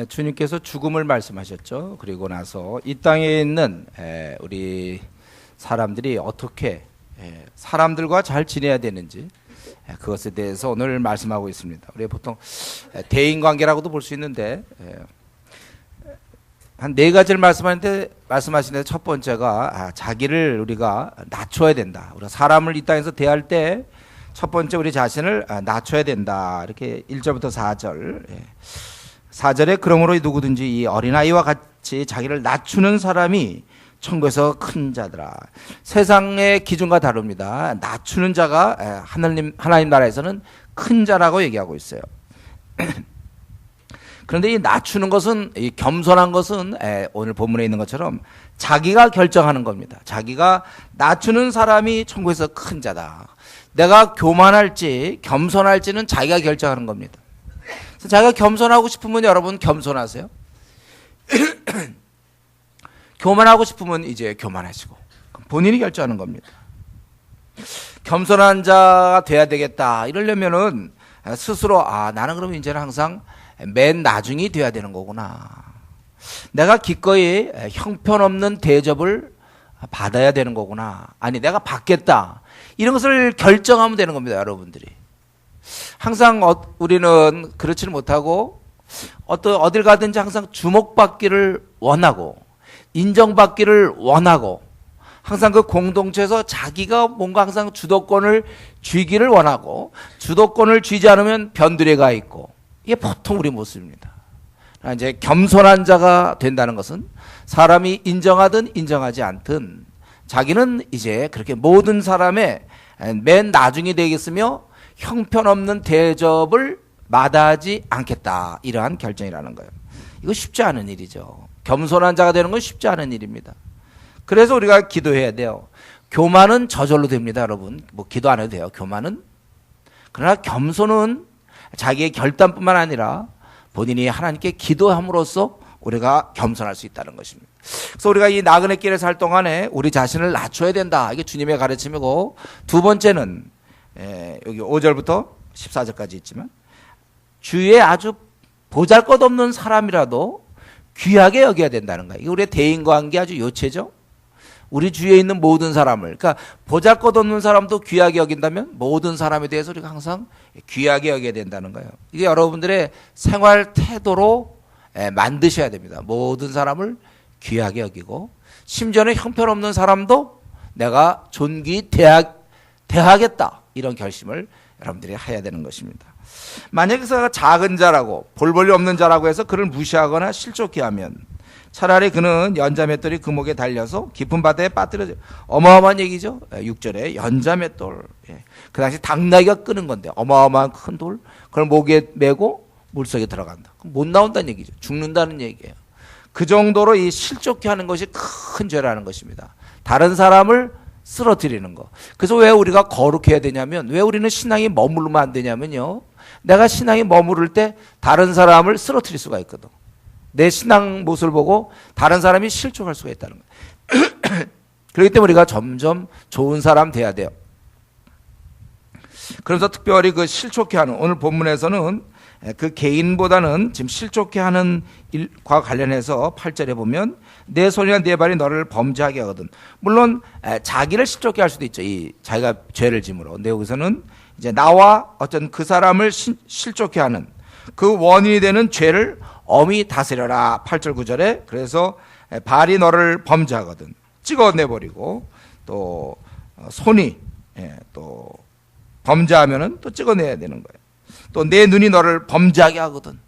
주님께서 죽음을 말씀하셨죠. 그리고 나서 이 땅에 있는 우리 사람들이 어떻게 사람들과 잘 지내야 되는지 그것에 대해서 오늘 말씀하고 있습니다. 우리 보통 대인관계라고도 볼 수 있는데 한 네 가지를 말씀하시는데 첫 번째가 자기를 우리가 낮춰야 된다. 우리가 사람을 이 땅에서 대할 때 첫 번째 우리 자신을 낮춰야 된다. 이렇게 1절부터 4절 4절에 그러므로 누구든지 이 어린아이와 같이 자기를 낮추는 사람이 천국에서 큰 자더라. 세상의 기준과 다릅니다. 낮추는 자가 하나님 나라에서는 큰 자라고 얘기하고 있어요. 그런데 이 낮추는 것은, 이 겸손한 것은 오늘 본문에 있는 것처럼 자기가 결정하는 겁니다. 자기가 낮추는 사람이 천국에서 큰 자다. 내가 교만할지 겸손할지는 자기가 결정하는 겁니다. 자기가 겸손하고 싶으면 여러분 겸손하세요. 교만하고 싶으면 이제 교만하시고 본인이 결정하는 겁니다. 겸손한 자가 돼야 되겠다 이러려면은 스스로 나는 그러면 이제는 항상 맨 나중이 돼야 되는 거구나. 내가 기꺼이 형편없는 대접을 받아야 되는 거구나. 아니 내가 받겠다. 이런 것을 결정하면 되는 겁니다. 여러분들이. 항상 우리는 그렇지는 못하고 어딜 가든지 항상 주목받기를 원하고 인정받기를 원하고 항상 그 공동체에서 자기가 뭔가 항상 주도권을 쥐기를 원하고 주도권을 쥐지 않으면 변두리가 있고 이게 보통 우리 모습입니다. 이제 겸손한 자가 된다는 것은 사람이 인정하든 인정하지 않든 자기는 이제 그렇게 모든 사람의 맨 나중이 되겠으며 형편없는 대접을 마다하지 않겠다. 이러한 결정이라는 거예요. 이거 쉽지 않은 일이죠. 겸손한 자가 되는 건 쉽지 않은 일입니다. 그래서 우리가 기도해야 돼요. 교만은 저절로 됩니다, 여러분. 뭐 기도 안 해도 돼요, 교만은. 그러나 겸손은 자기의 결단뿐만 아니라 본인이 하나님께 기도함으로써 우리가 겸손할 수 있다는 것입니다. 그래서 우리가 이 나그네 길에 살 동안에 우리 자신을 낮춰야 된다. 이게 주님의 가르침이고, 두 번째는 여기 5절부터 14절까지 있지만 주위에 아주 보잘것없는 사람이라도 귀하게 여겨야 된다는 거예요. 이게 우리의 대인관계 아주 요체죠. 우리 주위에 있는 모든 사람을, 그러니까 보잘것없는 사람도 귀하게 여긴다면 모든 사람에 대해서 우리가 항상 귀하게 여겨야 된다는 거예요. 이게 여러분들의 생활 태도로 만드셔야 됩니다. 모든 사람을 귀하게 여기고 심지어는 형편없는 사람도 내가 존귀 대하겠다. 이런 결심을 여러분들이 해야 되는 것입니다. 만약에 그가 작은 자라고 볼볼이 없는 자라고 해서 그를 무시하거나 실족해 하면 차라리 그는 연자맷돌이 그 목에 달려서 깊은 바다에 빠뜨려져. 어마어마한 얘기죠. 6절에 연자맷돌. 그 당시 당나귀가 끄는 건데 어마어마한 큰 돌 그걸 목에 메고 물속에 들어간다. 그럼 못 나온다는 얘기죠. 죽는다는 얘기예요. 그 정도로 이 실족해 하는 것이 큰 죄라는 것입니다. 다른 사람을 쓰러뜨리는 거. 그래서 왜 우리가 거룩해야 되냐면, 왜 우리는 신앙이 머무르면 안 되냐면요, 내가 신앙이 머무를 때 다른 사람을 쓰러뜨릴 수가 있거든. 내 신앙 모습을 보고 다른 사람이 실족할 수가 있다는 거예요. 그렇기 때문에 우리가 점점 좋은 사람 돼야 돼요. 그래서 특별히 그 실족해하는, 오늘 본문에서는 그 개인보다는 지금 실족해하는 일과 관련해서 8절에 보면 내 손이나 내 발이 너를 범죄하게 하거든. 물론 자기를 실족해 할 수도 있죠. 이 자기가 죄를 짐으로. 근데 여기서는 이제 나와 어떤 그 사람을 실족해 하는 그 원인이 되는 죄를 엄히 다스려라. 8절 9절에. 그래서 발이 너를 범죄하거든. 찍어내버리고 또 손이 또 범죄하면은 또 찍어내야 되는 거예요. 또 내 눈이 너를 범죄하게 하거든.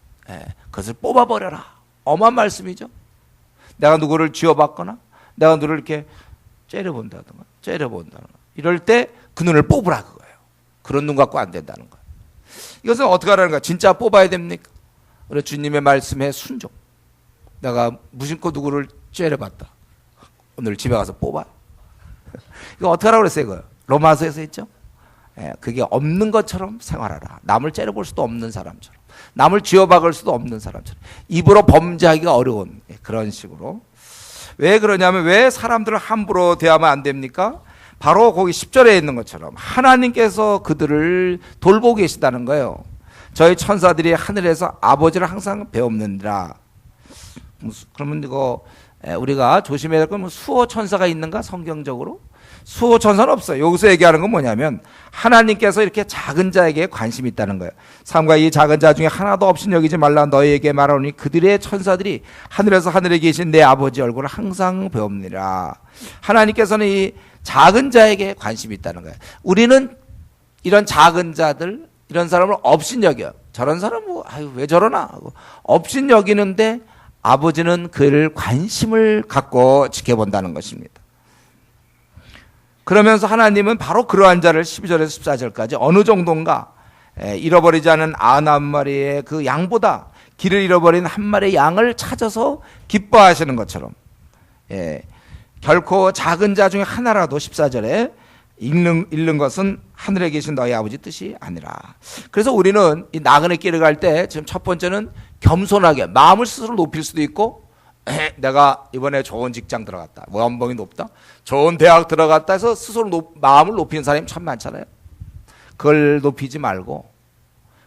그것을 뽑아버려라. 엄한 말씀이죠. 내가 누구를 쥐어봤거나 내가 누구를 이렇게 째려본다든가 이럴 때 그 눈을 뽑으라 그거예요. 그런 눈 갖고 안 된다는 거예요. 이것은 어떻게 하라는 거야? 진짜 뽑아야 됩니까? 우리 주님의 말씀에 순종. 내가 무심코 누구를 째려봤다. 오늘 집에 가서 뽑아. 이거 어떻게 하라고 그랬어요? 이거 로마서에서 했죠. 그게 없는 것처럼 생활하라. 남을 째려볼 수도 없는 사람처럼, 남을 쥐어박을 수도 없는 사람처럼, 입으로 범죄하기가 어려운 그런 식으로. 왜 그러냐면, 왜 사람들을 함부로 대하면 안 됩니까? 바로 거기 10절에 있는 것처럼 하나님께서 그들을 돌보고 계시다는 거예요. 저희 천사들이 하늘에서 아버지를 항상 배웁느니라. 그러면 이거 우리가 조심해야 될 건 수호 천사가 있는가? 성경적으로 수호 천사는 없어요. 여기서 얘기하는 건 뭐냐면 하나님께서 이렇게 작은 자에게 관심이 있다는 거예요. 삼가 이 작은 자 중에 하나도 없인 여기지 말라 너희에게 말하노니 그들의 천사들이 하늘에서 하늘에 계신 내 아버지 얼굴을 항상 배웁니다. 하나님께서는 이 작은 자에게 관심이 있다는 거예요. 우리는 이런 작은 자들, 이런 사람을 업신 여겨요. 저런 사람 뭐 아유 왜 저러나 하고 업신 여기는데 아버지는 그를 관심을 갖고 지켜본다는 것입니다. 그러면서 하나님은 바로 그러한 자를 12절에서 14절까지 어느 정도인가 잃어버리지 않은 99마리의 그 양보다 길을 잃어버린 한 마리의 양을 찾아서 기뻐하시는 것처럼 결코 작은 자 중에 하나라도 14절에 읽는 것은 하늘에 계신 너희 아버지 뜻이 아니라. 그래서 우리는 이 나그네 길을 갈 때 지금 첫 번째는 겸손하게 마음을 스스로 높일 수도 있고 내가 이번에 좋은 직장 들어갔다. 연봉이 높다. 좋은 대학 들어갔다 해서 스스로 마음을 높이는 사람이 참 많잖아요. 그걸 높이지 말고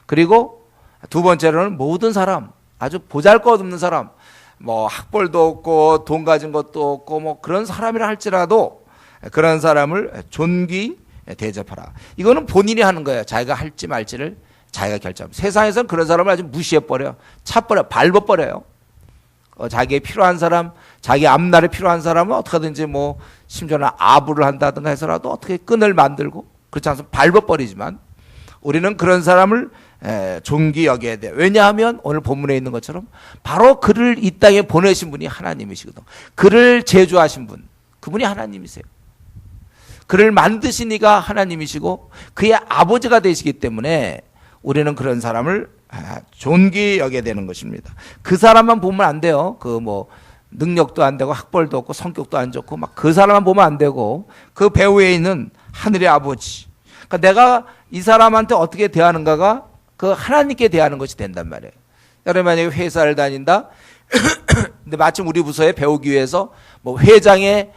그리고 두 번째로는 모든 사람 아주 보잘것없는 사람 뭐 학벌도 없고 돈 가진 것도 없고 뭐 그런 사람이라 할지라도 그런 사람을 존귀 대접하라. 이거는 본인이 하는 거예요. 자기가 할지 말지를 자기가 결정합니다. 세상에서는 그런 사람을 아주 무시해버려 차버려 밟아버려요. 자기의 필요한 사람 자기 앞날에 필요한 사람은 어떻게든지 뭐 심지어는 아부를 한다든가 해서라도 어떻게 끈을 만들고 그렇지 않으면 밟아버리지만 우리는 그런 사람을 존귀 여겨야 돼요. 왜냐하면 오늘 본문에 있는 것처럼 바로 그를 이 땅에 보내신 분이 하나님이시거든. 그를 제주하신 분 그분이 하나님이세요. 그를 만드신 이가 하나님이시고 그의 아버지가 되시기 때문에 우리는 그런 사람을 존귀 여겨야 되는 것입니다. 그 사람만 보면 안 돼요. 그 뭐 능력도 안 되고 학벌도 없고 성격도 안 좋고 막 그 사람만 보면 안 되고 그 배후에 있는 하늘의 아버지. 그러니까 내가 이 사람한테 어떻게 대하는가가 그 하나님께 대하는 것이 된단 말이에요. 여러분 만약에 회사를 다닌다. 근데 마침 우리 부서에 배우기 위해서 뭐 회장의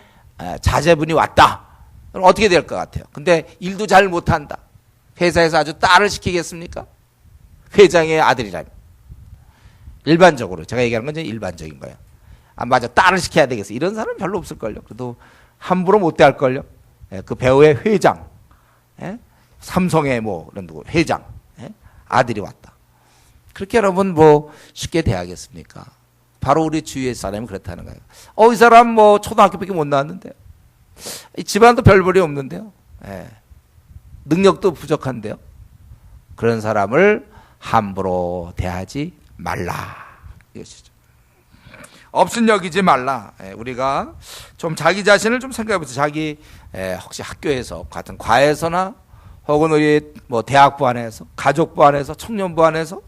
자제분이 왔다. 그럼 어떻게 될 것 같아요? 근데 일도 잘 못한다. 회사에서 아주 딸을 시키겠습니까? 회장의 아들이라면. 일반적으로 제가 얘기하는 건 일반적인 거예요. 아 맞아 딸을 시켜야 되겠어. 이런 사람은 별로 없을걸요. 그래도 함부로 못 대할걸요. 그 배우의 회장, 삼성의 뭐 이런 누구 회장 아들이 왔다. 그렇게 여러분 뭐 쉽게 대하겠습니까? 바로 우리 주위의 사람이 그렇다는 거예요. 이 사람 뭐 초등학교밖에 못 나왔는데요. 집안도 별볼이 없는데요. 능력도 부족한데요. 그런 사람을 함부로 대하지 말라. 이것이죠. 없인 여기지 말라. 우리가 좀 자기 자신을 좀 생각해 보세요. 자기 혹시 학교에서 같은 과에서나 혹은 우리 뭐 대학부 안에서 가족부 안에서 청년부 안에서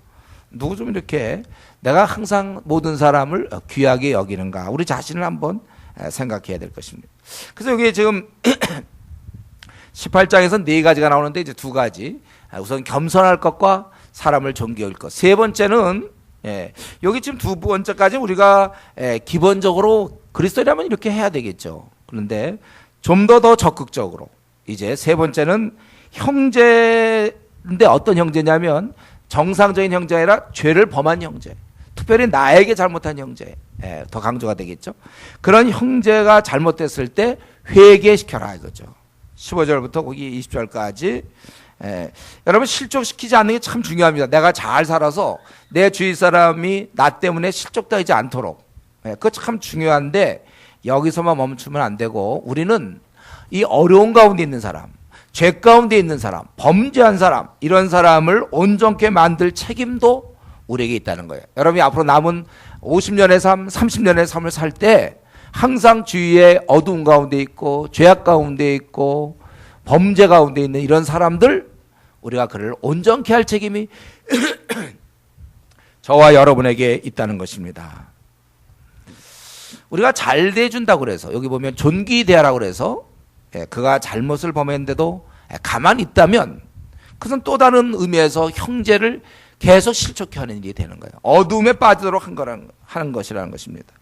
누구 좀 이렇게 내가 항상 모든 사람을 귀하게 여기는가 우리 자신을 한번 생각해야 될 것입니다. 그래서 여기 지금 18장에서 네 가지가 나오는데 이제 두 가지. 우선 겸손할 것과 사람을 존귀할 것. 세 번째는 여기 지금 두 번째까지 우리가 기본적으로 그리스도라면 이렇게 해야 되겠죠. 그런데 좀 더 적극적으로 이제 세 번째는 형제인데 어떤 형제냐면 정상적인 형제가 아니라 죄를 범한 형제. 특별히 나에게 잘못한 형제. 더 강조가 되겠죠. 그런 형제가 잘못됐을 때 회개시켜라 이거죠. 15절부터 거기 20절까지 여러분 실족시키지 않는 게 참 중요합니다. 내가 잘 살아서 내 주위 사람이 나 때문에 실족되지 않도록 그거 참 중요한데 여기서만 멈추면 안 되고 우리는 이 어려운 가운데 있는 사람 죄 가운데 있는 사람 범죄한 사람 이런 사람을 온전케 만들 책임도 우리에게 있다는 거예요. 여러분이 앞으로 남은 50년의 삶 30년의 삶을 살 때 항상 주위에 어두운 가운데 있고 죄악 가운데 있고 범죄 가운데 있는 이런 사람들 우리가 그를 온전케 할 책임이 저와 여러분에게 있다는 것입니다. 우리가 잘 대해준다고 그래서 여기 보면 존귀 대하라고 그래서 그가 잘못을 범했는데도 가만히 있다면 그것은 또 다른 의미에서 형제를 계속 실족해 하는 일이 되는 거예요. 어둠에 빠지도록 하는 것이라는 것입니다.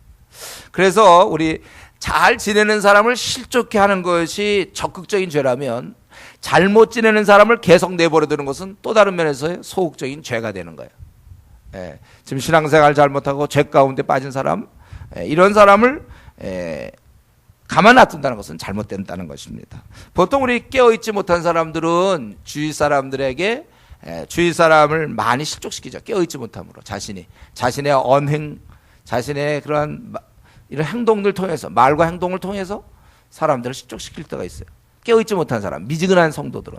그래서 우리 잘 지내는 사람을 실족해 하는 것이 적극적인 죄라면 잘못 지내는 사람을 계속 내버려 두는 것은 또 다른 면에서의 소극적인 죄가 되는 거예요. 예, 지금 신앙생활 잘못하고 죄 가운데 빠진 사람, 이런 사람을 가만 놔둔다는 것은 잘못된다는 것입니다. 보통 우리 깨어있지 못한 사람들은 주위 사람들에게 주위 사람을 많이 실족시키죠. 깨어있지 못함으로 자신의 언행, 자신의 그러한 이런 행동들 통해서, 말과 행동을 통해서 사람들을 실족시킬 때가 있어요. 깨어있지 못한 사람, 미지근한 성도들은.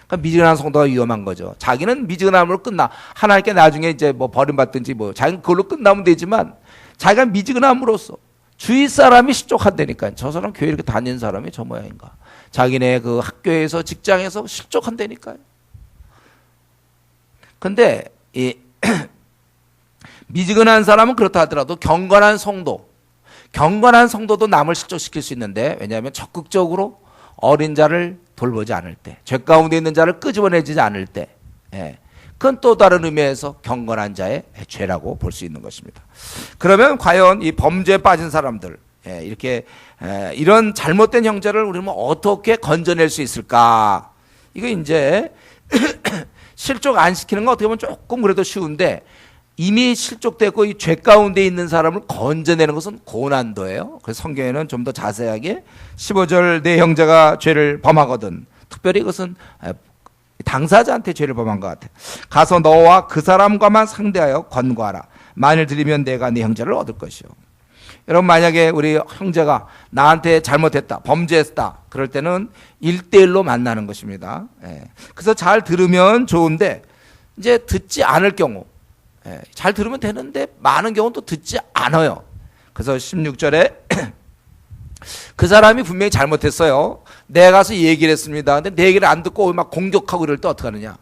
그러니까 미지근한 성도가 위험한 거죠. 자기는 미지근함으로 끝나. 하나님께 나중에 이제 뭐 버림받든지 뭐 자기는 그걸로 끝나면 되지만 자기가 미지근함으로써 주위 사람이 실족한다니까. 저 사람 교회 이렇게 다니는 사람이 저 모양인가. 자기네 그 학교에서 직장에서 실족한다니까요. 근데 이 미지근한 사람은 그렇다 하더라도 경건한 성도도 남을 실족시킬 수 있는데, 왜냐하면 적극적으로 어린 자를 돌보지 않을 때, 죄 가운데 있는 자를 끄집어내지 않을 때, 그건 또 다른 의미에서 경건한 자의 죄라고 볼 수 있는 것입니다. 그러면 과연 이 범죄에 빠진 사람들, 이렇게 이런 잘못된 형제를 우리는 어떻게 건져낼 수 있을까? 이거 이제 실족 안 시키는 거 어떻게 보면 조금 그래도 쉬운데, 이미 실족되고 이 죄 가운데 있는 사람을 건져내는 것은 고난도예요. 그래서 성경에는 좀 더 자세하게 15절 내 형제가 죄를 범하거든, 특별히 이것은 당사자한테 죄를 범한 것 같아. 가서 너와 그 사람과만 상대하여 권고하라. 만일 들이면 내가 네 형제를 얻을 것이요. 여러분, 만약에 우리 형제가 나한테 잘못했다, 범죄했다, 그럴 때는 1대1로 만나는 것입니다. 그래서 잘 들으면 좋은데, 이제 듣지 않을 경우, 잘 들으면 되는데 많은 경우는 또 듣지 않아요. 그래서 16절에 그 사람이 분명히 잘못했어요. 내가 가서 얘기를 했습니다. 근데 내 얘기를 안 듣고 막 공격하고 이럴 때 어떻게 하느냐.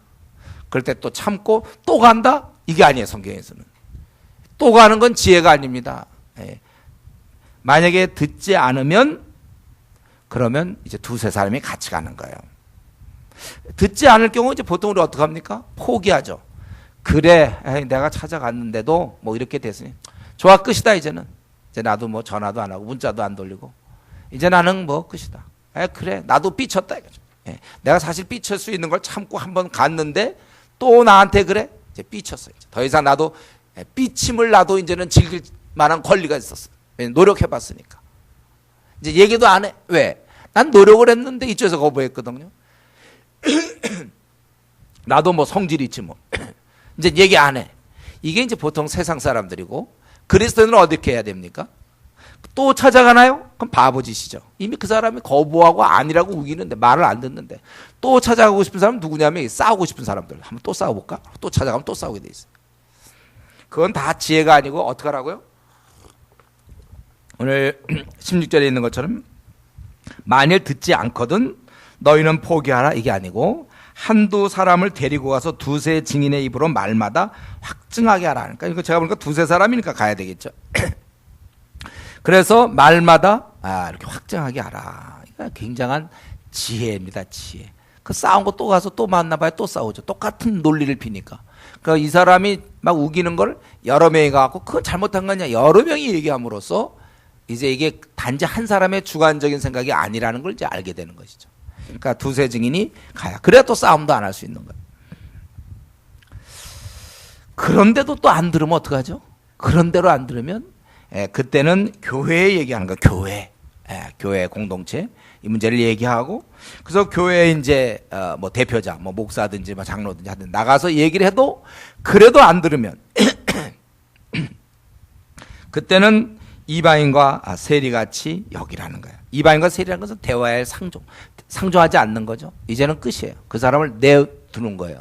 그럴 때 또 참고 또 간다? 이게 아니에요, 성경에서는. 또 가는 건 지혜가 아닙니다. 만약에 듣지 않으면 그러면 이제 두세 사람이 같이 가는 거예요. 듣지 않을 경우 이제 보통 우리 어떻게 합니까? 포기하죠. 그래, 내가 찾아갔는데도 뭐 이렇게 됐으니 좋아, 끝이다. 이제 나도 뭐 전화도 안 하고 문자도 안 돌리고 이제 나는 뭐 끝이다. 그래, 나도 삐쳤다 이거죠. 내가 사실 삐칠 수 있는 걸 참고 한번 갔는데 또 나한테 그래? 이제 삐쳤어. 이제 더 이상 나도 삐침을 나도 이제는 즐길 만한 권리가 있었어. 노력해봤으니까. 이제 얘기도 안 해. 왜? 난 노력을 했는데 이쪽에서 거부했거든요. 나도 뭐 성질이 있지 뭐. 이제 얘기 안 해. 이게 이제 보통 세상 사람들이고, 그리스도인은 어떻게 해야 됩니까? 또 찾아가나요? 그럼 바보짓이죠. 이미 그 사람이 거부하고 아니라고 우기는데, 말을 안 듣는데, 또 찾아가고 싶은 사람은 누구냐면 싸우고 싶은 사람들. 한번 또 싸워볼까? 또 찾아가면 또 싸우게 돼 있어요. 그건 다 지혜가 아니고 어떻게 하라고요? 오늘 16절에 있는 것처럼 만일 듣지 않거든 너희는 포기하라, 이게 아니고 한두 사람을 데리고 가서 두세 증인의 입으로 말마다 확증하게 하라. 그러니까 이거 제가 보니까 두세 사람이니까 가야 되겠죠. 그래서 말마다 이렇게 확증하게 하라. 이거 굉장한 지혜입니다, 지혜. 그 싸운 거 또 가서 또 만나봐야 또 싸우죠. 똑같은 논리를 피니까. 그러니까 이 사람이 막 우기는 걸 여러 명이 가고 그건 잘못한 거냐 여러 명이 얘기함으로써 이제 이게 단지 한 사람의 주관적인 생각이 아니라는 걸 이제 알게 되는 것이죠. 그러니까 두세 증인이 가야. 그래야 또 싸움도 안 할 수 있는 거예요. 그런데도 또 안 들으면 어떡하죠? 그런대로 안 들으면 그때는 교회에 얘기하는 거예요. 교회. 교회 공동체. 이 문제를 얘기하고, 그래서 교회에 이제 뭐 대표자, 뭐 목사든지 뭐 장로든지 하든 나가서 얘기를 해도 그래도 안 들으면 그때는 이방인과 세리같이 여기라는 거예요. 이방인과 세리라는 것은 대화의 상종하지 않는 거죠. 이제는 끝이에요. 그 사람을 내두는 거예요.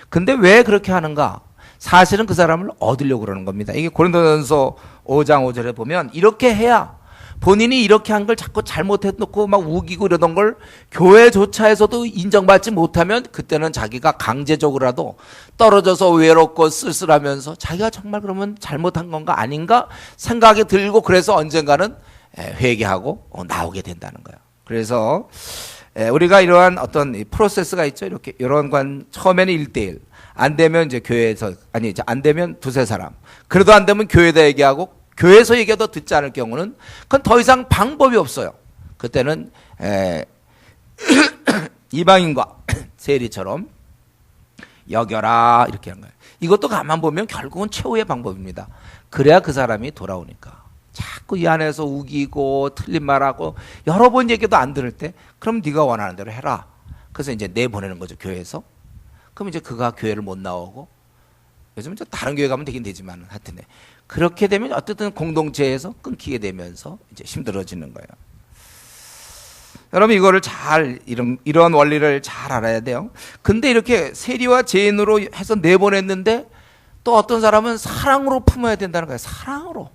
근데 왜 그렇게 하는가? 사실은 그 사람을 얻으려고 그러는 겁니다. 이게 고린도전서 5장 5절에 보면 이렇게 해야, 본인이 이렇게 한 걸 자꾸 잘못해놓고 막 우기고 이러던 걸 교회조차에서도 인정받지 못하면 그때는 자기가 강제적으로라도 떨어져서 외롭고 쓸쓸하면서 자기가 정말 그러면 잘못한 건가 아닌가 생각이 들고, 그래서 언젠가는 회개하고 나오게 된다는 거예요. 그래서 우리가 이러한 어떤 프로세스가 있죠. 이렇게 이런 건 처음에는 1대1, 안 되면 이제 교회에서, 아니 이제 안 되면 두세 사람, 그래도 안 되면 교회에다 얘기하고, 교회에서 얘기해도 듣지 않을 경우는 그건 더 이상 방법이 없어요. 그때는 이방인과 세리처럼 여겨라 이렇게 하는 거예요. 이것도 가만 보면 결국은 최후의 방법입니다. 그래야 그 사람이 돌아오니까. 자꾸 이 안에서 우기고 틀린 말하고 여러 번 얘기도 안 들을 때 그럼 네가 원하는 대로 해라. 그래서 이제 내보내는 거죠, 교회에서. 그럼 이제 그가 교회를 못 나오고, 요즘은 다른 교회 가면 되긴 되지만 하여튼 그렇게 되면 어쨌든 공동체에서 끊기게 되면서 이제 힘들어지는 거예요. 여러분 이거를 잘 이런 원리를 잘 알아야 돼요. 근데 이렇게 세리와 죄인으로 해서 내보냈는데 또 어떤 사람은 사랑으로 품어야 된다는 거예요. 사랑으로.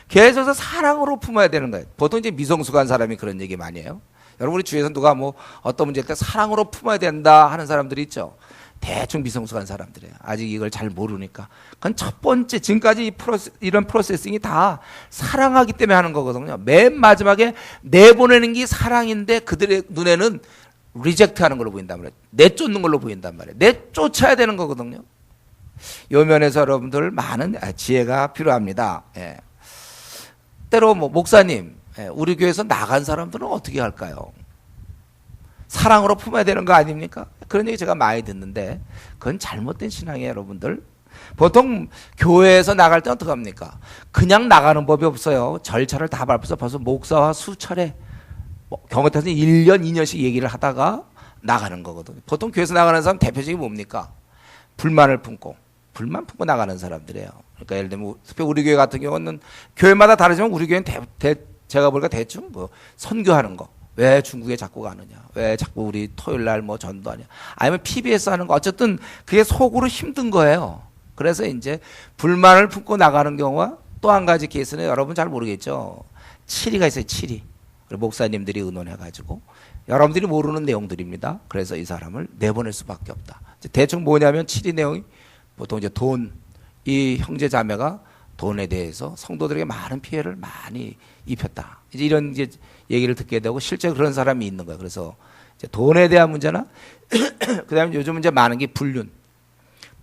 계속해서 사랑으로 품어야 되는 거예요. 보통 이제 미성숙한 사람이 그런 얘기 많이 해요. 여러분 우리 주위에서 누가 뭐 어떤 문제일 때 사랑으로 품어야 된다 하는 사람들이 있죠. 대충 미성숙한 사람들이에요. 아직 이걸 잘 모르니까. 그건 첫 번째 지금까지 이런 프로세싱이 다 사랑하기 때문에 하는 거거든요. 맨 마지막에 내보내는 게 사랑인데 그들의 눈에는 리젝트하는 걸로 보인단 말이에요. 내쫓는 걸로 보인단 말이에요. 내쫓아야 되는 거거든요. 이 면에서 여러분들 많은 지혜가 필요합니다. 예. 때로 뭐 목사님, 우리 교회에서 나간 사람들은 어떻게 할까요? 사랑으로 품어야 되는 거 아닙니까? 그런 얘기 제가 많이 듣는데 그건 잘못된 신앙이에요, 여러분들. 보통 교회에서 나갈 때 어떻게 합니까? 그냥 나가는 법이 없어요. 절차를 다 밟아서 벌써 목사와 수차례, 경우 따라서 1년, 2년씩 얘기를 하다가 나가는 거거든요. 보통 교회에서 나가는 사람 대표적인 뭡니까? 불만 품고 나가는 사람들이에요. 그러니까 예를 들면 특히 우리 교회 같은 경우는 교회마다 다르지만 우리 교회는 제가 보니까 대충 뭐 선교하는 거. 왜 중국에 자꾸 가느냐? 왜 자꾸 우리 토요일 날 뭐 전도하냐? 아니면 PBS 하는 거. 어쨌든 그게 속으로 힘든 거예요. 그래서 이제 불만을 품고 나가는 경우와 또 한 가지 케이스는 여러분 잘 모르겠죠. 7위가 있어요. 7위. 목사님들이 의논해가지고 여러분들이 모르는 내용들입니다. 그래서 이 사람을 내보낼 수밖에 없다. 대충 뭐냐면 7위 내용이 보통 이제 이 형제 자매가 돈에 대해서 성도들에게 많은 피해를 많이 입혔다. 이제 이런 이제 얘기를 듣게 되고 실제 그런 사람이 있는 거예요. 그래서 이제 돈에 대한 문제나 그다음에 요즘 이제 많은 게 불륜.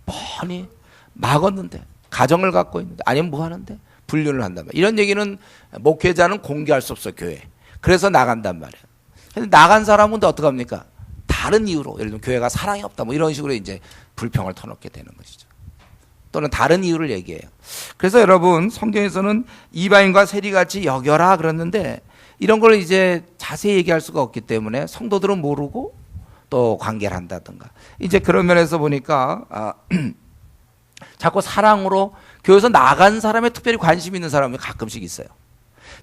뻔히 막았는데 가정을 갖고 있는데 아니면 뭐 하는데 불륜을 한단 말이에요. 이런 얘기는 목회자는 공개할 수 없어요, 교회. 그래서 나간단 말이에요. 근데 나간 사람은 어떻게 합니까? 다른 이유로 예를 들면 교회가 사랑이 없다 뭐 이런 식으로 이제 불평을 터놓게 되는 것이죠. 또는 다른 이유를 얘기해요. 그래서 여러분 성경에서는 이방인과 세리같이 여겨라 그랬는데 이런 걸 이제 자세히 얘기할 수가 없기 때문에 성도들은 모르고 또 관계를 한다든가 이제 그런 면에서 보니까 자꾸 사랑으로 교회에서 나간 사람에 특별히 관심 있는 사람이 가끔씩 있어요.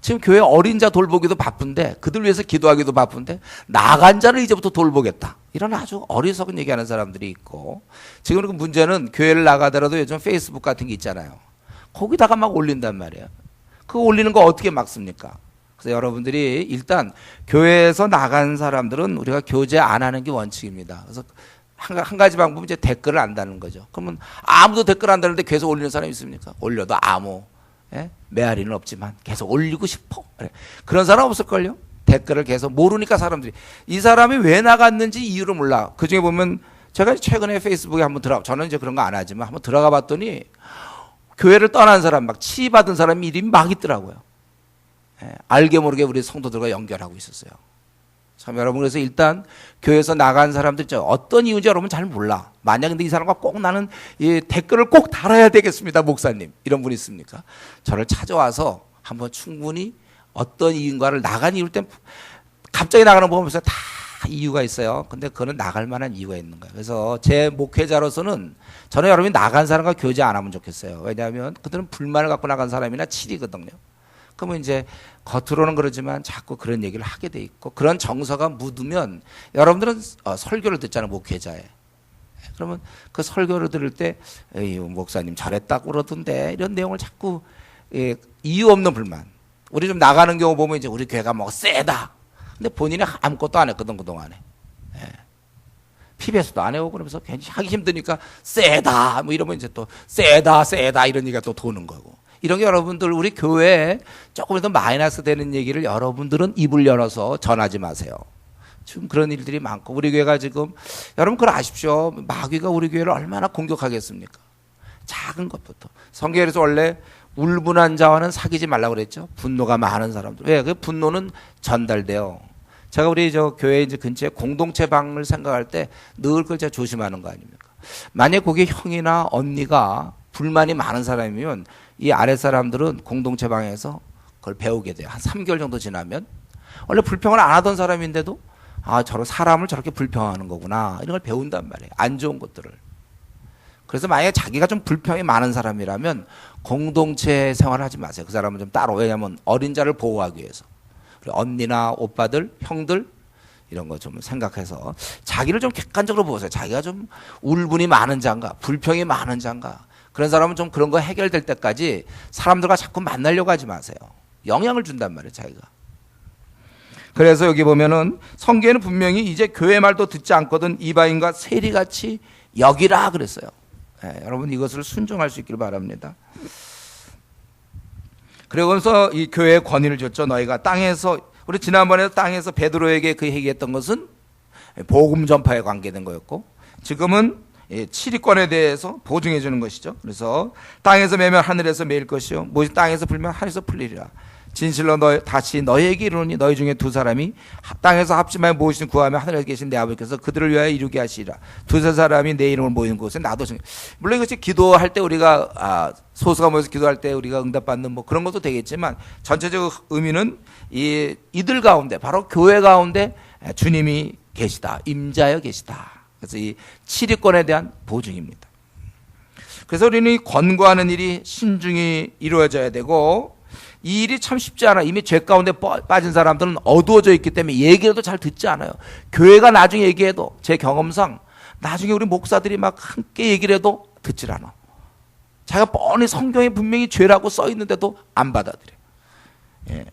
지금 교회 어린 자 돌보기도 바쁜데 그들 위해서 기도하기도 바쁜데 나간 자를 이제부터 돌보겠다. 이런 아주 어리석은 얘기하는 사람들이 있고 지금 그 문제는 교회를 나가더라도 요즘 페이스북 같은 게 있잖아요. 거기다가 막 올린단 말이에요. 그거 올리는 거 어떻게 막습니까? 그래서 여러분들이 일단 교회에서 나간 사람들은 우리가 교제 안 하는 게 원칙입니다. 그래서 한 가지 방법은 이제 댓글을 안 다는 거죠. 그러면 아무도 댓글 안 다는데 계속 올리는 사람이 있습니까? 올려도 아무 메아리는 없지만 계속 올리고 싶어. 그런 사람 없을걸요? 댓글을 계속 모르니까 사람들이 이 사람이 왜 나갔는지 이유를 몰라. 그 중에 보면 제가 최근에 페이스북에 한번 저는 이제 그런 거 안 하지만 한번 들어가 봤더니 교회를 떠난 사람 막 치받은 사람이 이름이 막 있더라고요. 알게 모르게 우리 성도들과 연결하고 있었어요. 참 여러분 그래서 일단 교회에서 나간 사람들 어떤 이유인지 여러분 잘 몰라. 만약 근데 이 사람과 꼭 나는 이 댓글을 꼭 달아야 되겠습니다, 목사님. 이런 분 있습니까? 저를 찾아와서 한번 충분히 어떤 이유인가를 나간 이유일 땐 갑자기 나가는 거 보면서 다 이유가 있어요. 근데 그거는 나갈 만한 이유가 있는 거예요. 그래서 제 목회자로서는 저는 여러분이 나간 사람과 교제 안 하면 좋겠어요. 왜냐하면 그들은 불만을 갖고 나간 사람이나 칠이거든요. 그러면 이제 겉으로는 그러지만 자꾸 그런 얘기를 하게 돼 있고 그런 정서가 묻으면 여러분들은 설교를 듣잖아요, 목회자에. 그러면 그 설교를 들을 때 에이, 목사님 잘했다고 그러던데 이런 내용을 자꾸 이유 없는 불만. 우리 좀 나가는 경우 보면 이제 우리 교회가 뭐 세다. 근데 본인이 아무것도 안 했거든 그동안에. PBS도 안 해오고 그러면서 괜히 하기 힘드니까 세다 뭐 이러면 이제 또 세다 이런 얘기가 또 도는 거고. 이런 게 여러분들 우리 교회에 조금이라도 마이너스 되는 얘기를 여러분들은 입을 열어서 전하지 마세요. 지금 그런 일들이 많고 우리 교회가 지금 여러분 그걸 아십시오. 마귀가 우리 교회를 얼마나 공격하겠습니까? 작은 것부터. 성경에서 원래 울분한 자와는 사귀지 말라고 그랬죠. 분노가 많은 사람들. 왜? 그 분노는 전달돼요. 제가 우리 저 교회 이제 근처에 공동체 방을 생각할 때 늘 그걸 제가 조심하는 거 아닙니까? 만약 거기 형이나 언니가 불만이 많은 사람이면 이 아랫 사람들은 공동체 방에서 그걸 배우게 돼요. 한 3개월 정도 지나면 원래 불평을 안 하던 사람인데도 아, 저런 사람을 저렇게 불평하는 거구나 이런 걸 배운단 말이에요. 안 좋은 것들을. 그래서 만약에 자기가 좀 불평이 많은 사람이라면 공동체 생활을 하지 마세요. 그 사람은 좀 따로. 왜냐하면 어린 자를 보호하기 위해서. 언니나 오빠들, 형들 이런 거 좀 생각해서 자기를 좀 객관적으로 보세요. 자기가 좀 울분이 많은 자인가, 불평이 많은 자인가. 그런 사람은 좀 그런 거 해결될 때까지 사람들과 자꾸 만나려고 하지 마세요. 영향을 준단 말이에요, 자기가. 그래서 여기 보면은 성경에는 분명히 이제 교회 말도 듣지 않거든 이방인과 세리같이 여기라 그랬어요. 네, 여러분 이것을 순종할 수 있기를 바랍니다. 그러면서 이 교회에 권위를 줬죠. 너희가 땅에서, 우리 지난번에 땅에서 베드로에게 그 얘기했던 것은 복음 전파에 관계된 거였고, 지금은 7위권에 대해서 보증해 주는 것이죠. 그래서 땅에서 매면 하늘에서 매일 것이요 무엇이 땅에서 풀면 하늘에서 풀리리라. 진실로 다시 너희에게 이르노니 너희 중에 두 사람이 땅에서 합심하여 무엇이든 구하면 하늘에 계신 내 아버지께서 그들을 위하여 이루게 하시리라. 두세 사람이 내 이름을 모이는 곳에 나도 물론 이것이 기도할 때 우리가 소수가 모여서 기도할 때 우리가 응답받는 뭐 그런 것도 되겠지만 전체적 의미는 이들 가운데 바로 교회 가운데 주님이 계시다. 임자여 계시다. 그래서 이 7위권에 대한 보증입니다. 그래서 우리는 권고하는 일이 신중히 이루어져야 되고 이 일이 참 쉽지 않아. 이미 죄 가운데 빠진 사람들은 어두워져 있기 때문에 얘기해도 잘 듣지 않아요. 교회가 나중에 얘기해도 제 경험상 나중에 우리 목사들이 막 함께 얘기를 해도 듣질 않아. 자기가 뻔히 성경에 분명히 죄라고 써 있는데도 안 받아들여. 예.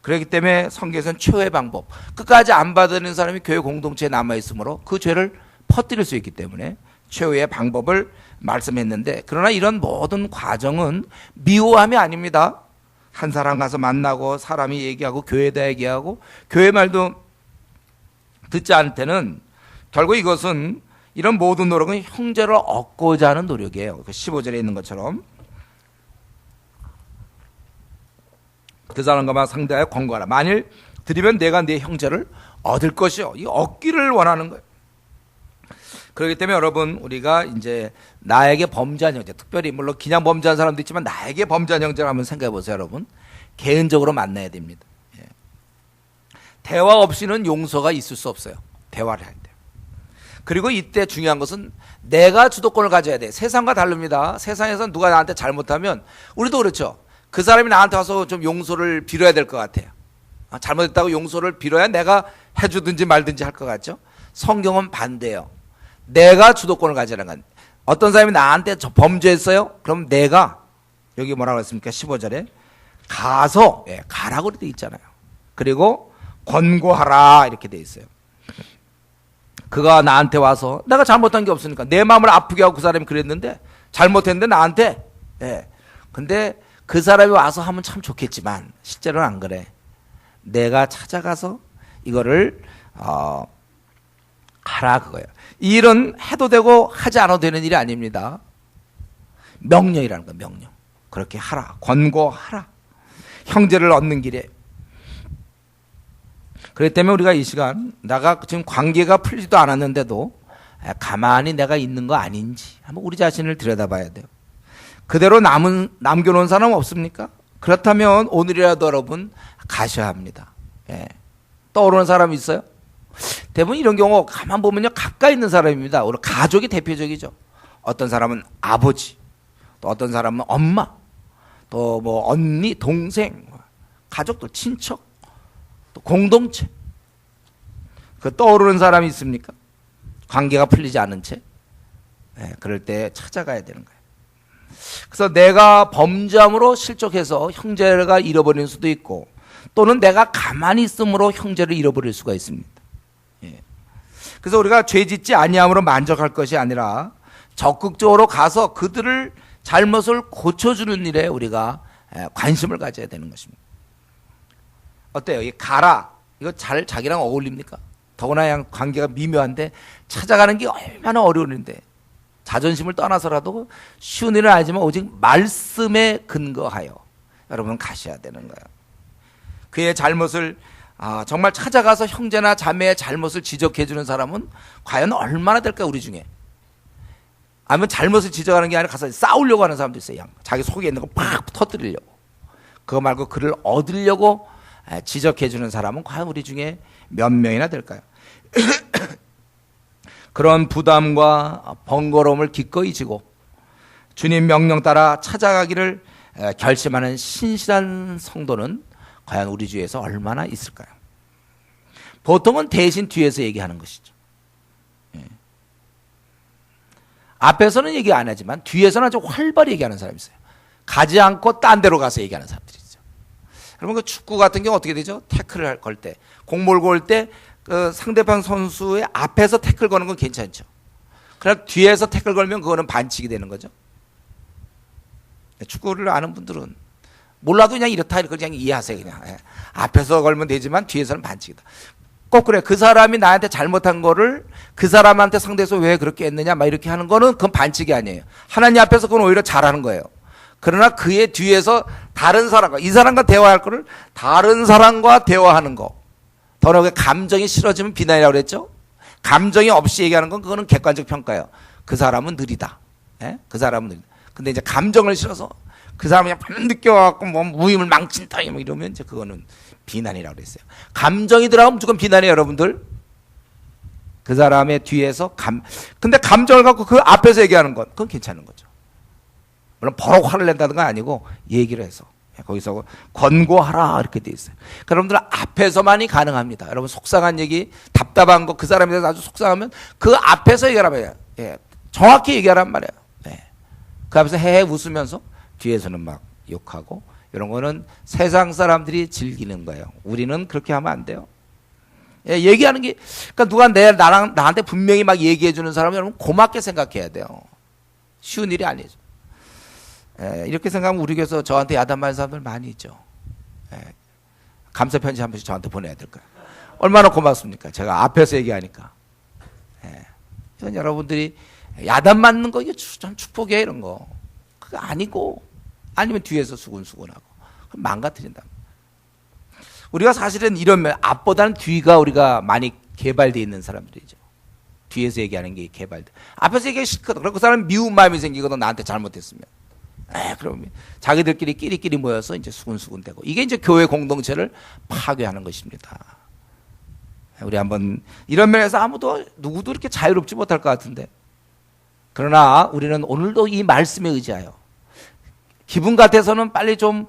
그렇기 때문에 성경에서는 최후의 방법, 끝까지 안 받아들이는 사람이 교회 공동체에 남아있으므로 그 죄를 퍼뜨릴 수 있기 때문에 최후의 방법을 말씀했는데, 그러나 이런 모든 과정은 미워함이 아닙니다. 한 사람 가서 만나고 사람이 얘기하고 교회에다 얘기하고 교회 말도 듣지 않을 때는 결국 이것은 이런 모든 노력은 형제를 얻고자 하는 노력이에요. 15절에 있는 것처럼 그 사람과 상대하여 권고하라. 만일 드리면 내가 네 형제를 얻을 것이요. 이 얻기를 원하는 거예요. 그렇기 때문에 여러분, 우리가 이제 나에게 범죄한 형제, 특별히 물론 그냥 범죄한 사람도 있지만 나에게 범죄한 형제를 한번 생각해 보세요. 여러분, 개인적으로 만나야 됩니다. 예. 대화 없이는 용서가 있을 수 없어요. 대화를 할 때. 그리고 이때 중요한 것은 내가 주도권을 가져야 돼. 세상과 다릅니다. 세상에서는 누가 나한테 잘못하면 우리도 그렇죠. 그 사람이 나한테 와서 좀 용서를 빌어야 될 것 같아요. 잘못했다고 용서를 빌어야 내가 해주든지 말든지 할 것 같죠. 성경은 반대예요. 내가 주도권을 가지는 건, 어떤 사람이 나한테 범죄했어요? 그럼 내가, 여기 뭐라고 했습니까? 15절에 가서, 가라고 돼 있잖아요. 그리고 권고하라 이렇게 돼 있어요. 그가 나한테 와서, 내가 잘못한 게 없으니까 내 마음을 아프게 하고 그 사람이 그랬는데 잘못했는데 나한테, 근데 그 사람이 와서 하면 참 좋겠지만 실제로는 안 그래. 내가 찾아가서 이거를 하라, 그거예요. 이 일은 해도 되고 하지 않아도 되는 일이 아닙니다. 명령이라는 거예요. 명령. 그렇게 하라. 권고하라. 형제를 얻는 길에. 그렇기 때문에 우리가 이 시간, 내가 지금 관계가 풀리지도 않았는데도 가만히 내가 있는 거 아닌지 한번 우리 자신을 들여다봐야 돼요. 그대로 남겨놓은 사람 없습니까? 그렇다면 오늘이라도 여러분 가셔야 합니다. 떠오르는 사람 있어요? 대부분 이런 경우 가만 보면요, 가까이 있는 사람입니다. 우리 가족이 대표적이죠. 어떤 사람은 아버지, 또 어떤 사람은 엄마, 또 뭐 언니, 동생, 가족들, 친척, 또 공동체. 그 떠오르는 사람이 있습니까? 관계가 풀리지 않은 채. 그럴 때 찾아가야 되는 거예요. 그래서 내가 범죄함으로 실족해서 형제가 잃어버릴 수도 있고, 또는 내가 가만히 있음으로 형제를 잃어버릴 수가 있습니다. 그래서 우리가 죄 짓지 아니함으로 만족할 것이 아니라 적극적으로 가서 그들을 잘못을 고쳐주는 일에 우리가 관심을 가져야 되는 것입니다. 어때요? 이 가라, 이거 잘 자기랑 어울립니까? 더구나 관계가 미묘한데 찾아가는 게 얼마나 어려운데, 자존심을 떠나서라도 쉬운 일은 아니지만 오직 말씀에 근거하여 여러분 가셔야 되는 거예요. 그의 잘못을 정말 찾아가서 형제나 자매의 잘못을 지적해 주는 사람은 과연 얼마나 될까, 우리 중에. 아니면 잘못을 지적하는 게 아니라 가서 싸우려고 하는 사람도 있어요. 자기 속에 있는 거 팍 터뜨리려고. 그거 말고 그를 얻으려고 지적해 주는 사람은 과연 우리 중에 몇 명이나 될까요? 그런 부담과 번거로움을 기꺼이 지고 주님 명령 따라 찾아가기를 결심하는 신실한 성도는 과연 우리 주위에서 얼마나 있을까요? 보통은 대신 뒤에서 얘기하는 것이죠. 앞에서는 얘기 안 하지만 뒤에서는 아주 활발히 얘기하는 사람이 있어요. 가지 않고 딴 데로 가서 얘기하는 사람들이 있죠. 여러분, 그 축구 같은 경우 어떻게 되죠? 태클을 걸 때, 공 몰고 올 때 그 상대방 선수의 앞에서 태클 거는 건 괜찮죠. 그러나 뒤에서 태클 걸면 그거는 반칙이 되는 거죠. 축구를 아는 분들은 몰라도 그냥 이렇다 이렇게 그냥 이해하세요. 그냥 앞에서 걸면 되지만 뒤에서는 반칙이다. 꼭 그래. 그 사람이 나한테 잘못한 거를 그 사람한테 상대해서 왜 그렇게 했느냐 막 이렇게 하는 거는 그건 반칙이 아니에요. 하나님 앞에서 그건 오히려 잘하는 거예요. 그러나 그의 뒤에서 다른 사람과, 이 사람과 대화할 거를 다른 사람과 대화하는 거, 더러게 감정이 싫어지면 비난이라고 그랬죠. 감정이 없이 얘기하는 건 그거는 객관적 평가예요. 그 사람은 느리다. 그 사람은 느리다. 근데 이제 감정을 실어서 그 사람이 그냥 느껴갖고 뭐 무임을 망친다 이러면 이제 그거는 비난이라고 그랬어요. 감정이 들어가면 무조건 비난이에요, 여러분들. 그 사람의 뒤에서 근데 감정을 갖고 그 앞에서 얘기하는 건 그건 괜찮은 거죠. 물론 버럭 화를 낸다는 건 아니고 얘기를 해서 거기서 권고하라 이렇게 돼 있어요. 여러분들 앞에서만이 가능합니다. 여러분 속상한 얘기, 답답한 거 그 사람에 대해서 아주 속상하면 그 앞에서 얘기하란 말이에요. 정확히 얘기하란 말이에요. 그 앞에서 헤헤 웃으면서 뒤에서는 막 욕하고 이런 거는 세상 사람들이 즐기는 거예요. 우리는 그렇게 하면 안 돼요. 얘기하는 게, 그러니까 누가 나한테 분명히 막 얘기해 주는 사람은 여러분 고맙게 생각해야 돼요. 쉬운 일이 아니죠. 이렇게 생각하면 우리 교회에서 저한테 야단 맞는 사람들 많이 있죠. 감사 편지 한 번씩 저한테 보내야 될까요? 얼마나 고맙습니까? 제가 앞에서 얘기하니까. 이건 여러분들이 야단 맞는 거 이게 참 축복이에요, 이런 거. 그거 아니고, 아니면 뒤에서 수군수군하고 그럼 망가뜨린다. 우리가 사실은 이러면 앞보다는 뒤가 우리가 많이 개발되어 있는 사람들이죠. 뒤에서 얘기하는 게 개발돼. 앞에서 얘기하기 싫거든. 그럼 그 사람은 미운 마음이 생기거든, 나한테 잘못했으면. 그러면 자기들끼리 끼리끼리 모여서 이제 수군수군대고, 이게 이제 교회 공동체를 파괴하는 것입니다. 우리 한번 이런 면에서 누구도 이렇게 자유롭지 못할 것 같은데, 그러나 우리는 오늘도 이 말씀에 의지하여 기분 같아서는 빨리 좀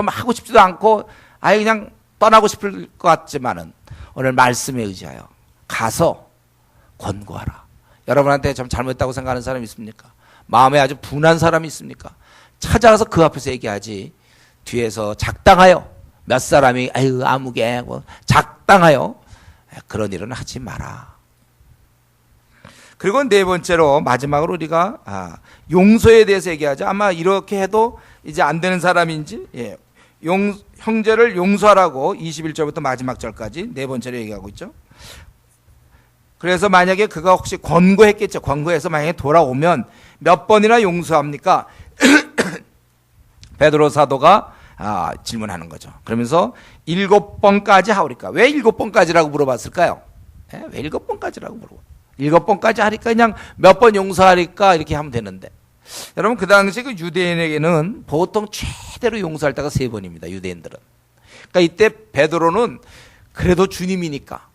하고 싶지도 않고 아예 그냥 떠나고 싶을 것 같지만은 오늘 말씀에 의지하여 가서 권고하라. 여러분한테 좀 잘못했다고 생각하는 사람이 있습니까? 마음에 아주 분한 사람이 있습니까? 찾아가서 그 앞에서 얘기하지, 뒤에서 작당하여 몇 사람이 아유 아무개 뭐 작당하여 그런 일은 하지 마라. 그리고 네 번째로 마지막으로 우리가 용서에 대해서 얘기하죠. 아마 이렇게 해도 이제 안 되는 사람인지, 형제를 용서하라고 21절부터 마지막 절까지 네 번째로 얘기하고 있죠. 그래서 만약에 그가 혹시 권고했겠죠. 권고해서 만약에 돌아오면 몇 번이나 용서합니까? 베드로 사도가 질문하는 거죠. 그러면서 7번까지 하오리까. 왜 7번까지라고 물어봤을까요? 왜 7번까지라고 물어봐? 7번까지 하니까 그냥 몇 번 용서하니까 이렇게 하면 되는데, 여러분 그 당시 그 유대인에게는 보통 최대로 용서할 때가 3번입니다. 유대인들은. 그러니까 이때 베드로는 그래도 주님이니까,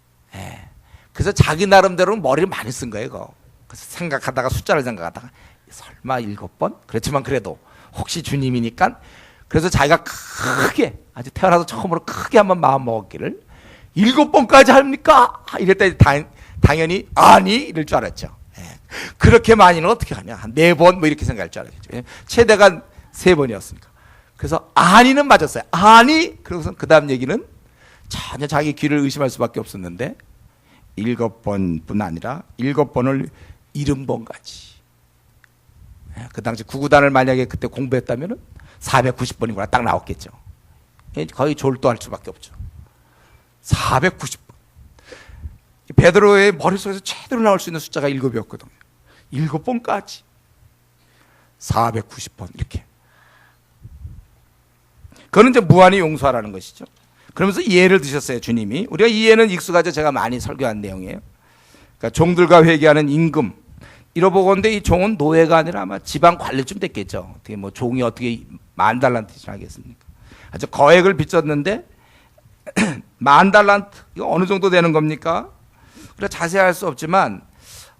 그래서 자기 나름대로는 머리를 많이 쓴 거예요. 그거. 그래서 숫자를 생각하다가 설마 7번? 그렇지만 그래도 혹시 주님이니까, 그래서 자기가 크게, 아주 태어나서 처음으로 크게 한번 마음 먹었기를 7번까지 합니까? 이랬더니 당연히 아니 이럴 줄 알았죠. 그렇게 많이는 어떻게 하냐, 한 4번 뭐 이렇게 생각할 줄 알았죠. 최대가 3번이었으니까. 그래서 아니는 맞았어요. 아니. 그러고서 그 다음 얘기는 전혀 자기 귀를 의심할 수밖에 없었는데 7번뿐 아니라 7번을 70번까지. 그 당시 구구단을 만약에 그때 공부했다면 490번이구나 딱 나왔겠죠. 거의 졸도할 수밖에 없죠. 490번. 베드로의 머릿속에서 최대로 나올 수 있는 숫자가 7이었거든요. 7번까지 490번 이렇게. 그거는 이제 무한히 용서하라는 것이죠. 그러면서 예를 드셨어요, 주님이. 우리가 이 예는 익숙하죠. 제가 많이 설교한 내용이에요. 그러니까 종들과 회개하는 임금. 이러보건대 이 종은 노예가 아니라 아마 지방 관리쯤 됐겠죠. 어떻게 뭐 종이 어떻게 10,000달란트씩 하겠습니까? 아주 거액을 빚졌는데 10,000달란트 이거 어느 정도 되는 겁니까? 그래 자세히 할 수 없지만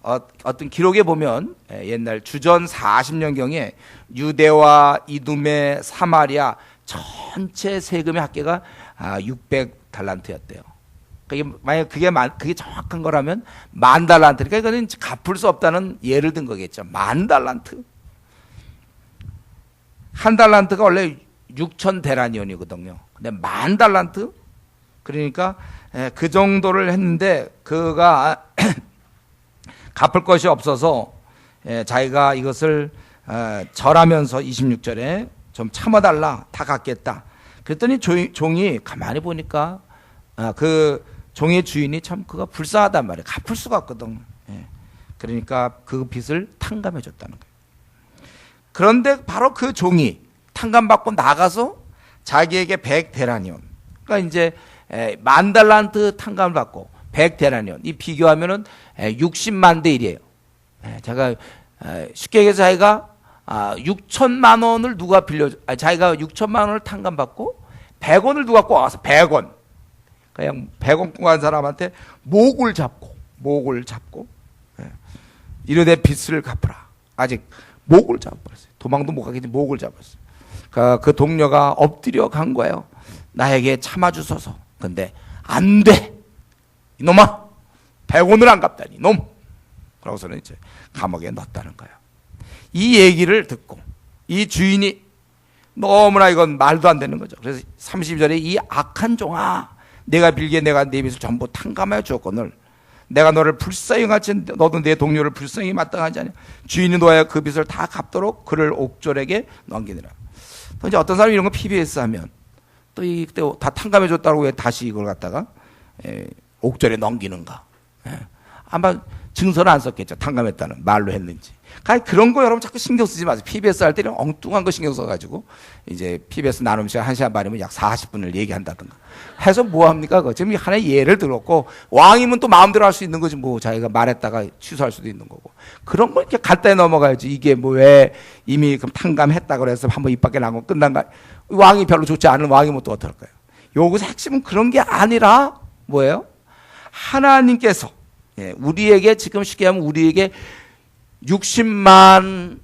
어떤 기록에 보면 옛날 주전 40년경에 유대와 이두메, 사마리아 전체 세금의 합계가 600달란트였대요. 그러니까 만약 그게 정확한 거라면 10,000달란트. 그러니까 이거는 갚을 수 없다는 예를 든 거겠죠. 10,000달란트. 한 달란트가 원래 6,000데나니온이거든요. 근데 10,000달란트? 그러니까 그 정도를 했는데 그가 갚을 것이 없어서 자기가 이것을 절하면서 26절에 좀 참아달라, 다 갚겠다. 그랬더니 종이 가만히 보니까 그 종의 주인이 참 그가 불쌍하단 말이에요. 갚을 수가 없거든. 그러니까 그 빚을 탕감해 줬다는 거예요. 그런데 바로 그 종이 탕감받고 나가서 자기에게 100데나니온, 그러니까 이제 10,000달란트 탕감을 받고 100데나니온, 이 비교하면은 60만 대 1이에요. 제가 쉽게 얘기해서 자기가 6천만 원을 누가 자기가 6천만 원을 탕감받고 100원을 누가 꼬아서 100원, 그냥 100원 꼬한 사람한테 목을 잡고 이러되 빚을 갚으라. 아직 목을 잡아버렸어요. 도망도 못 가겠지. 목을 잡았어요. 그 동료가 엎드려 간 거예요. 나에게 참아주소서. 근데 안 돼, 이놈아, 100원을 안 갚다니 놈. 그러고서는 이제 감옥에 넣었다는 거예요. 이 얘기를 듣고 이 주인이 너무나 이건 말도 안 되는 거죠. 그래서 32절에 이 악한 종아, 내가 빌기에 내가 네 빚을 전부 탕감하여 주었거늘 내가 너를 불쌍히 여겼지 너도 내 동료를 불쌍히 마땅하지 않냐. 주인이 너의 그 빚을 다 갚도록 그를 옥졸에게 넘기느라. 또 이제 어떤 사람이 이런 거 PBS 하면 또 이때 다 탕감해 줬다고 왜 다시 이걸 갖다가 옥졸에 넘기는가. 아마 증서는 안 썼겠죠. 탕감했다는 말로 했는지. 그런 거 여러분 자꾸 신경 쓰지 마세요. PBS 할 때는 엉뚱한 거 신경 써가지고 이제 PBS 나눔 시간 1시간 반이면 약 40분을 얘기한다든가 해서 뭐합니까? 지금 하나의 예를 들었고, 왕이면 또 마음대로 할 수 있는 거지 뭐. 자기가 말했다가 취소할 수도 있는 거고. 그런 거 이렇게 갈 때 넘어가야지. 이게 뭐 왜 이미 그럼 탕감했다 그래서 한번 입 밖에 나온 거 끝난가. 왕이 별로 좋지 않은 왕이면 또 어떨까요? 여기서 핵심은 그런 게 아니라 뭐예요? 하나님께서 우리에게, 지금 쉽게 하면 우리에게 60만,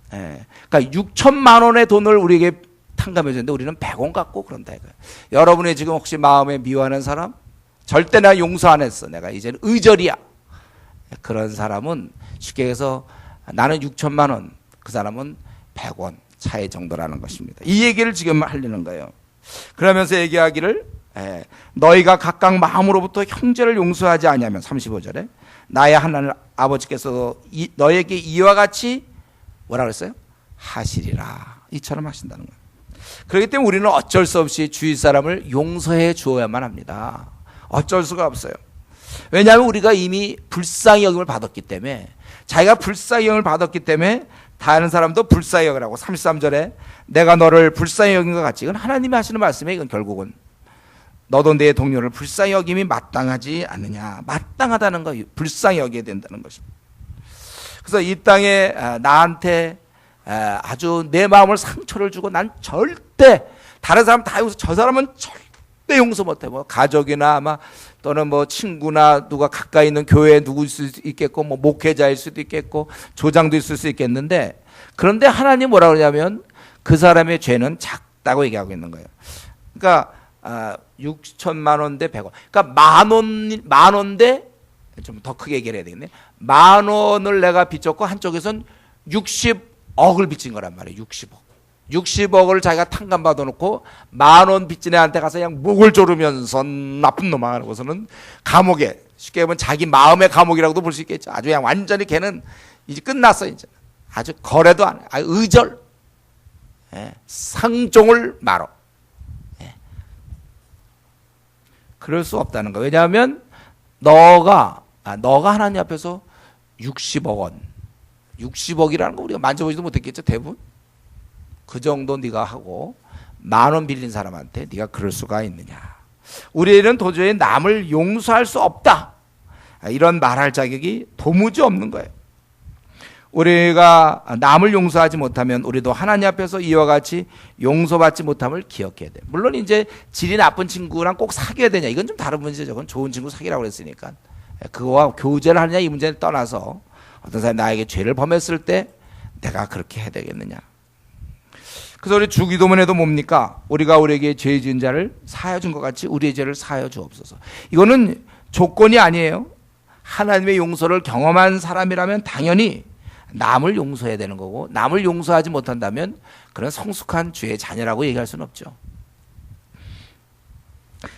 그러니까 6천만 원의 돈을 우리에게 탕감해 줬는데 우리는 100원 갖고 그런다 이거예요. 여러분이 지금 혹시 마음에 미워하는 사람, 절대 나 용서 안 했어, 내가 이제는 의절이야, 그런 사람은 쉽게 해서 나는 6천만 원, 그 사람은 100원 차이 정도라는 것입니다. 이 얘기를 지금 하려는 거예요. 그러면서 얘기하기를 너희가 각각 마음으로부터 형제를 용서하지 아니하면 35절에 나의 하나님 아버지께서 너에게 이와 같이 뭐라 그랬어요? 하시리라. 이처럼 하신다는 거예요. 그렇기 때문에 우리는 어쩔 수 없이 주위 사람을 용서해 주어야만 합니다. 어쩔 수가 없어요. 왜냐하면 우리가 이미 불쌍히 여김을 받았기 때문에, 자기가 불쌍히 여김을 받았기 때문에 다른 사람도 불쌍히 여기라고. 33절에 내가 너를 불쌍히 여긴 것 같이, 이건 하나님이 하시는 말씀이에요. 이건 결국은 너도 내 동료를 불쌍히 여김이 마땅하지 않느냐. 마땅하다는 거, 불쌍히 여겨야 된다는 것입니다. 그래서 이 땅에 나한테 아주 내 마음을 상처를 주고 난 절대 다른 사람 다 용서, 저 사람은 절대 용서 못해. 뭐 가족이나 아마 또는 뭐 친구나 누가 가까이 있는 교회에 누구 있을 수 있겠고, 뭐 목회자일 수도 있겠고, 조장도 있을 수 있겠는데, 그런데 하나님 뭐라 그러냐면 그 사람의 죄는 작다고 얘기하고 있는 거예요. 그러니까 6천만 원 대 100원. 그러니까 만 원 대, 좀 더 크게 얘기를 해야 되겠네. 10,000원을 내가 빚졌고 한쪽에선 60억을 빚진 거란 말이에요. 60억을 자기가 탕감받아 놓고 10,000원 빚진 애한테 가서 그냥 목을 조르면서 나쁜 놈아 하고서는 감옥에, 쉽게 보면 자기 마음의 감옥이라고도 볼 수 있겠죠. 아주 그냥 완전히 걔는 이제 끝났어. 이제 아주 거래도 안 해. 의절, 상종을 말어. 그럴 수 없다는 거예요. 왜냐하면 너가 하나님 앞에서 60억 원, 60억이라는 거 우리가 만져보지도 못했겠죠. 대부분 그 정도 네가 하고 10,000원 빌린 사람한테 네가 그럴 수가 있느냐. 우리는 도저히 남을 용서할 수 없다. 이런 말할 자격이 도무지 없는 거예요. 우리가 남을 용서하지 못하면 우리도 하나님 앞에서 이와 같이 용서받지 못함을 기억해야 돼요. 물론 이제 질이 나쁜 친구랑 꼭 사귀어야 되냐, 이건 좀 다른 문제죠. 그건 좋은 친구 사귀라고 그랬으니까. 그거와 교제를 하느냐 이 문제를 떠나서 어떤 사람이 나에게 죄를 범했을 때 내가 그렇게 해야 되겠느냐. 그래서 우리 주기도문에도 뭡니까? 우리가 우리에게 죄 지은 자를 사하여 준 것 같이 우리의 죄를 사하여 주옵소서. 이거는 조건이 아니에요. 하나님의 용서를 경험한 사람이라면 당연히 남을 용서해야 되는 거고, 남을 용서하지 못한다면 그런 성숙한 주의 자녀라고 얘기할 수는 없죠.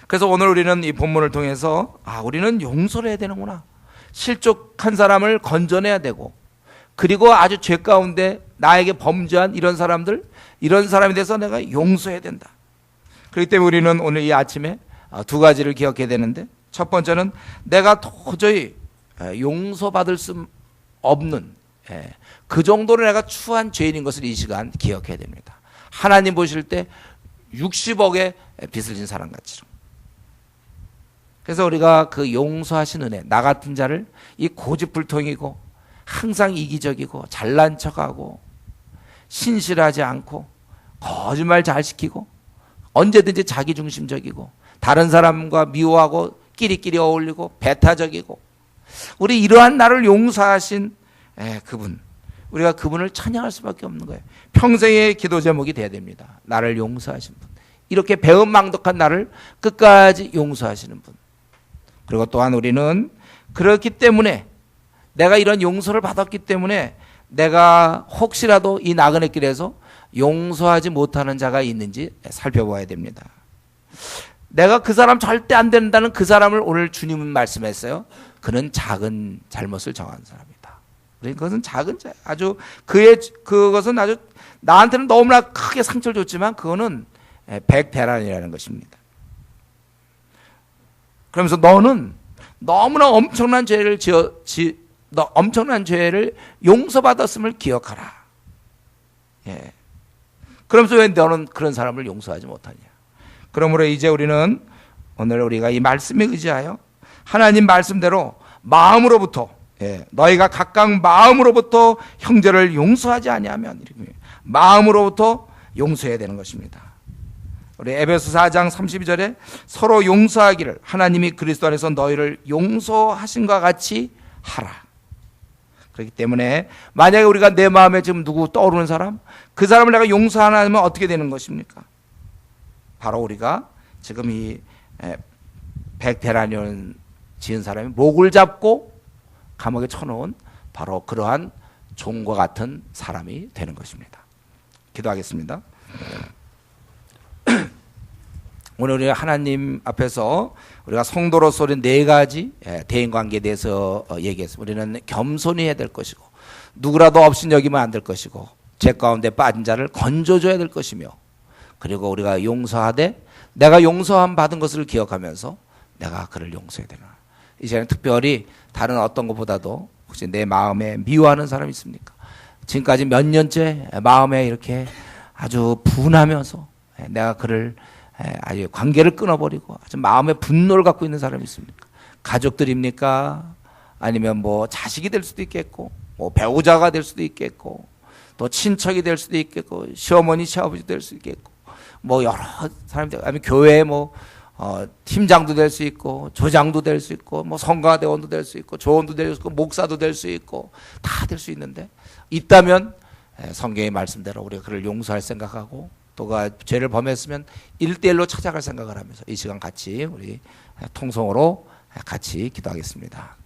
그래서 오늘 우리는 이 본문을 통해서 우리는 용서를 해야 되는구나. 실족한 사람을 건져내야 되고, 그리고 아주 죄 가운데 나에게 범죄한 이런 사람들, 이런 사람에 대해서 내가 용서해야 된다. 그렇기 때문에 우리는 오늘 이 아침에 두 가지를 기억해야 되는데, 첫 번째는 내가 도저히 용서받을 수 없는 그 정도로 내가 추한 죄인인 것을 이 시간 기억해야 됩니다. 하나님 보실 때 60억의 빚을 진 사람 같이. 그래서 우리가 그 용서하신 은혜, 나 같은 자를 이 고집불통이고 항상 이기적이고 잘난 척하고 신실하지 않고 거짓말 잘 시키고 언제든지 자기중심적이고 다른 사람과 미워하고 끼리끼리 어울리고 배타적이고, 우리 이러한 나를 용서하신 그분, 우리가 그분을 찬양할 수밖에 없는 거예요. 평생의 기도 제목이 돼야 됩니다. 나를 용서하신 분, 이렇게 배은망덕한 나를 끝까지 용서하시는 분. 그리고 또한 우리는 그렇기 때문에, 내가 이런 용서를 받았기 때문에 내가 혹시라도 이 나그네 길에서 용서하지 못하는 자가 있는지 살펴봐야 됩니다. 내가 그 사람 절대 안 된다는 그 사람을 오늘 주님은 말씀했어요. 그는 작은 잘못을 정한 사람이다. 그것은 작은 자, 아주 그것은 아주 나한테는 너무나 크게 상처를 줬지만 그거는 백대란이라는 것입니다. 그러면서 너는 너무나 엄청난 죄를 엄청난 죄를 용서받았음을 기억하라. 그러면서 왜 너는 그런 사람을 용서하지 못하냐? 그러므로 이제 우리는 오늘 우리가 이 말씀에 의지하여 하나님 말씀대로 마음으로부터, 너희가 각각 마음으로부터 형제를 용서하지 아니하면, 마음으로부터 용서해야 되는 것입니다. 우리 에베소 4장 32절에 서로 용서하기를 하나님이 그리스도 안에서 너희를 용서하신과 같이 하라. 그렇기 때문에 만약에 우리가 내 마음에 지금 누구 떠오르는 사람, 그 사람을 내가 용서 안 하면 어떻게 되는 것입니까? 바로 우리가 지금 이 백대라니온 지은 사람이 목을 잡고 감옥에 쳐놓은 바로 그러한 종과 같은 사람이 되는 것입니다. 기도하겠습니다. 오늘 우리 하나님 앞에서 우리가 성도로서 우리 네 가지 대인관계에 대해서 얘기했습니다. 우리는 겸손히 해야 될 것이고, 누구라도 업신여기면 안 될 것이고, 죄 가운데 빠진 자를 건져줘야 될 것이며, 그리고 우리가 용서하되 내가 용서함 받은 것을 기억하면서 내가 그를 용서해야 되나. 이 시간에 특별히 다른 어떤 것보다도 혹시 내 마음에 미워하는 사람이 있습니까? 지금까지 몇 년째 마음에 이렇게 아주 분하면서 내가 그를 아주 관계를 끊어버리고 아주 마음에 분노를 갖고 있는 사람이 있습니까? 가족들입니까? 아니면 뭐 자식이 될 수도 있겠고, 뭐 배우자가 될 수도 있겠고, 또 친척이 될 수도 있겠고, 시어머니 시아버지 될 수 있겠고, 뭐 여러 사람들, 아니면 교회 뭐 팀장도 될 수 있고, 조장도 될 수 있고, 뭐 성가대원도 될 수 있고, 조원도 될 수 있고, 목사도 될 수 있고, 다 될 수 있는데, 있다면 성경의 말씀대로 우리가 그를 용서할 생각하고, 또가 죄를 범했으면 1대1로 찾아갈 생각을 하면서 이 시간 같이 우리 통성으로 같이 기도하겠습니다.